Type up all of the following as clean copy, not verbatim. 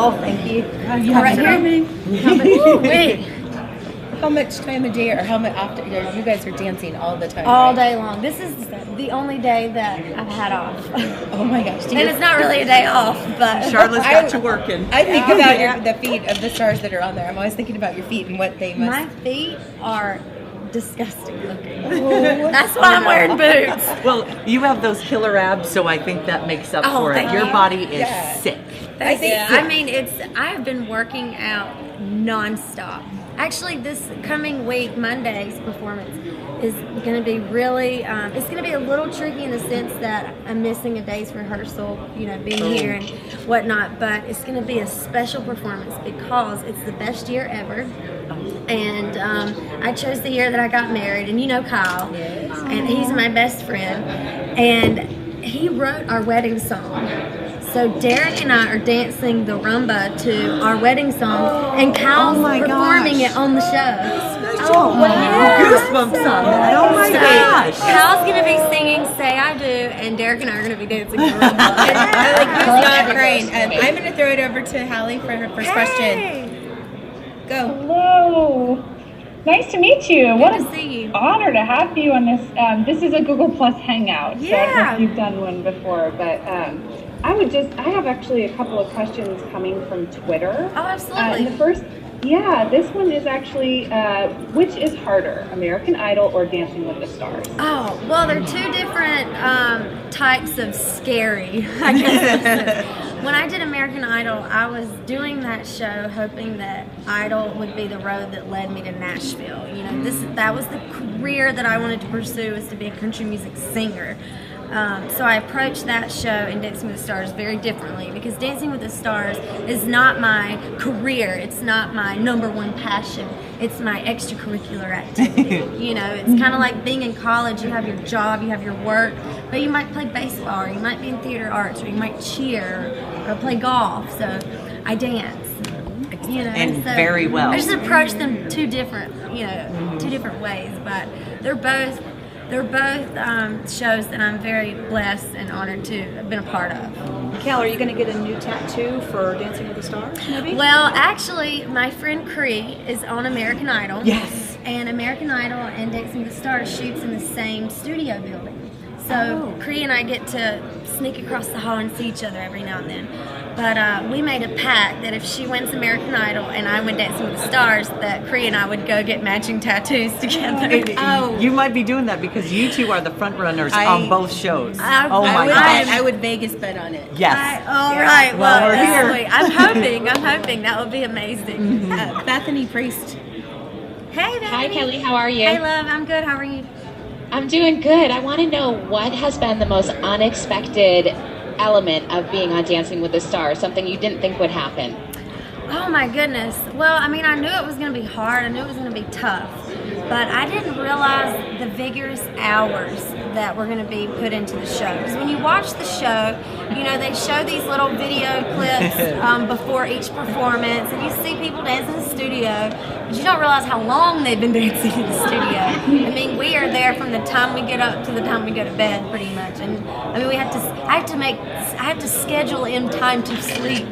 Oh, thank you. You right here. Wait. How much time a day, or how much often? You guys are dancing all the time. All day long. This is the only day that I've had off. Oh my gosh! And it's not really a day off, but Sharla's got you working. I think about the feet of the stars that are on there. I'm always thinking about your feet and what they must. My feet are disgusting looking. That's why I'm wearing boots. Well, you have those killer abs, so I think that makes up for it. Your body is sick. I mean, I have been working out nonstop. Actually, this coming week, Monday's performance is going to be really, it's going to be a little tricky in the sense that I'm missing a day's rehearsal, being here and whatnot, but it's going to be a special performance because it's the best year ever. And I chose the year that I got married, and Kyle, and he's my best friend, and he wrote our wedding song. So Derek and I are dancing the rumba to our wedding song, and Kyle's performing it on the show. Oh, wow. Goosebumps on that. Oh my gosh. Kyle's going to be singing Say I Do, and Derek and I are going to be dancing the rumba. Not crying. I'm going to throw it over to Hallie for her first question. Go. Hello. Nice to meet you. What Good to see you. Honor to have you on this. This is a Google Plus Hangout. So I don't know if you've done one before, but I have actually a couple of questions coming from Twitter. Oh, absolutely. And the first, this one is actually, which is harder, American Idol or Dancing with the Stars? Oh, well, they're two different types of scary, I guess. When I did American Idol, I was doing that show hoping that Idol would be the road that led me to Nashville. That was the career that I wanted to pursue, was to be a country music singer. So I approached that show and Dancing with the Stars very differently, because Dancing with the Stars is not my career. It's not my number one passion. It's my extracurricular activity. It's kind of like being in college. You have your job, you have your work, but you might play baseball, or you might be in theater arts, or you might cheer or play golf. So I dance. And very well. I just approach them two different ways, but they're both shows that I'm very blessed and honored to have been a part of. Kel, are you going to get a new tattoo for Dancing with the Stars, maybe? Well, actually, my friend Cree is on American Idol. Yes. And American Idol and Dancing with the Stars shoots in the same studio building. So Cree and I get to sneak across the hall and see each other every now and then. But we made a pact that if she wins American Idol and I win Dancing with the Stars, that Cree and I would go get matching tattoos together. You might be doing that because you two are the front runners on both shows. I would Vegas bet on it. Yes. All right. Well, we're here. Sweet. I'm hoping that would be amazing. Bethany Priest. Hey, Bethany. Hi, Kelly. How are you? Hey, love. I'm good. How are you? I'm doing good. I want to know what has been the most unexpected element of being on Dancing with the Stars, something you didn't think would happen. Oh my goodness. Well, I mean, I knew it was going to be hard. I knew it was going to be tough. But I didn't realize the vigorous hours that were going to be put into the show. Because when you watch the show, they show these little video clips before each performance, and you see people dance in the studio, but you don't realize how long they've been dancing in the studio. I mean, we are there from the time we get up to the time we go to bed, pretty much. And I mean, I have to schedule in time to sleep.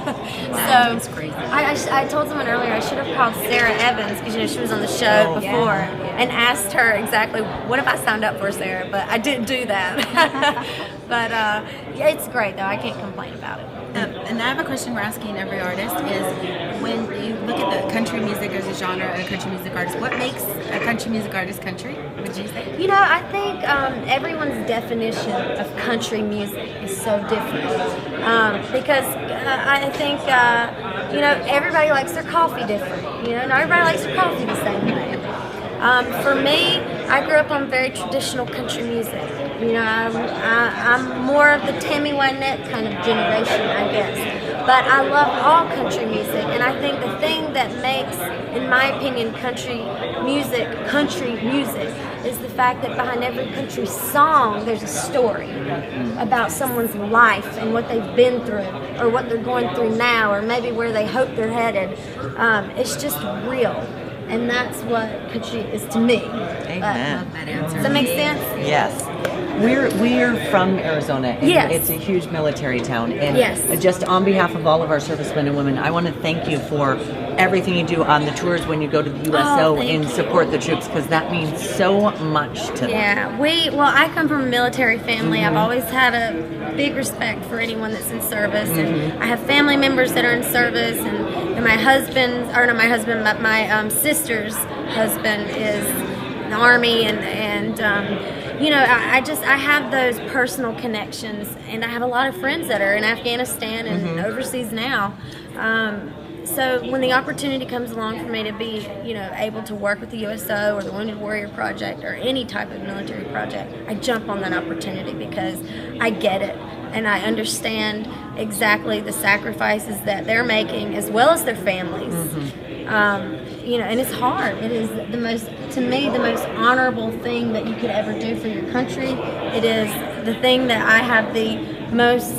Wow, that's crazy. I told someone earlier I should have called Sarah Evans, because she was on the show before, and asked her exactly what have I signed up for, Sarah, but I didn't do that. But it's great though. I can't complain about it. And I have a question we're asking every artist is, when you look at the country music as a genre and a country music artist, what makes a country music artist country, would you say? I think everyone's definition of country music is so different. Because I think, everybody likes their coffee different. Not everybody likes their coffee the same way. For me, I grew up on very traditional country music. I'm more of the Tammy Wynette kind of generation, I guess. But I love all country music, and I think the thing that makes, in my opinion, country music, is the fact that behind every country song, there's a story about someone's life and what they've been through, or what they're going through now, or maybe where they hope they're headed. It's just real. And that's what country is to me. Amen. That answer. Does that make sense? Yes. We're from Arizona, and Yes. it's a huge military town. And Yes. just on behalf of all of our servicemen and women, I want to thank you for everything you do on the tours when you go to the USO thank and you. support the troops, because that means so much to them. Yeah, I come from a military family. I've always had a big respect for anyone that's in service, and I have family members that are in service, and my husband, or not my husband, but my sister's husband is in the Army, and you know, I have those personal connections, and I have a lot of friends that are in Afghanistan and overseas now. So when the opportunity comes along for me to be, you know, able to work with the USO or the Wounded Warrior Project or any type of military project, I jump on that opportunity because I get it and I understand exactly the sacrifices that they're making as well as their families. You know, and it's hard. It is to me, the most honorable thing that you could ever do for your country. It is the thing that I have the most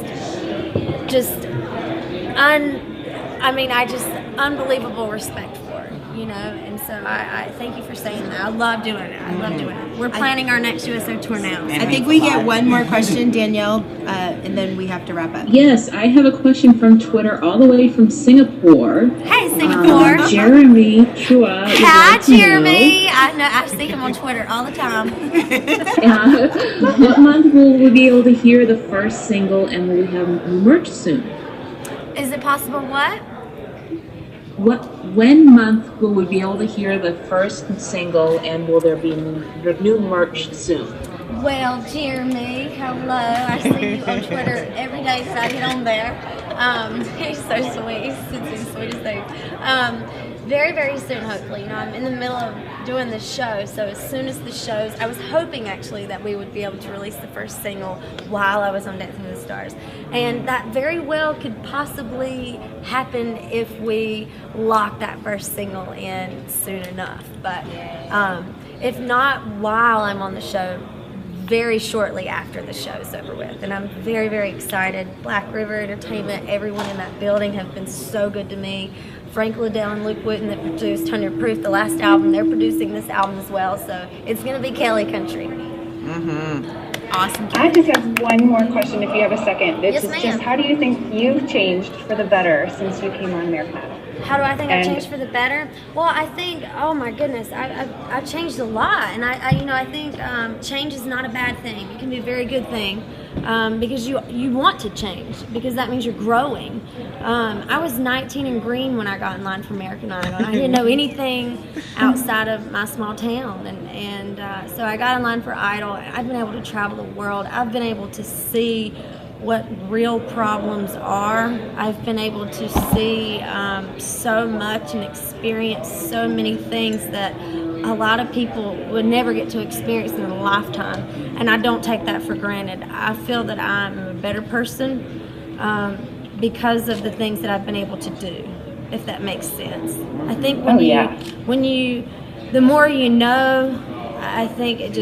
unbelievable respect for, you know, and so I thank you for saying that. I love doing it. I love doing it. We're planning our next USO tour now. I think we get one more question, Danielle, and then we have to wrap up. Yes, I have a question from Twitter all the way from Singapore. Hey, Singapore. Jeremy Chua. Hi, Jeremy. I see him on Twitter all the time. What month will we be able to hear the first single, and will we have merch soon? Is it possible what? When month will we be able to hear the first single, and will there be new merch soon? Well, Jeremy, hello. I see you on Twitter every day that I get on there. He's so sweet. He's the sweetest thing. Very, very soon, hopefully. You know, I'm in the middle of doing the show, so as soon as the shows, I was hoping actually that we would be able to release the first single while I was on Dancing with the Stars. And that very well could possibly happen if we lock that first single in soon enough. But if not while I'm on the show, very shortly after the show is over with. And I'm very, very excited. Black River Entertainment, everyone in that building have been so good to me. Frank Liddell and Luke Wooten that produced 100 Proof, the last album, they're producing this album as well. So it's going to be Kelly Country. Awesome. I just have one more question if you have a second. Yes, It's ma'am. just how do you think you've changed for the better since you came on American Idol? How do I think I've And- changed for the better? Well, I think, oh my goodness, I've changed a lot, and I think change is not a bad thing. It can be a very good thing because you want to change because that means you're growing. I was 19 and green when I got in line for American Idol. I didn't know anything outside of my small town, and so I got in line for Idol. I've been able to travel the world. I've been able to see what real problems are. I've been able to see so much and experience so many things that a lot of people would never get to experience in a lifetime, and I don't take that for granted. I feel that I'm a better person because of the things that I've been able to do, if that makes sense. I think the more you know, I think it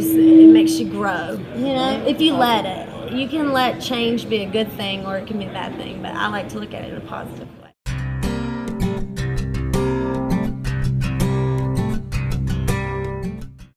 makes you grow, you know, if you let it. You can let change be a good thing or it can be a bad thing, but I like to look at it in a positive way.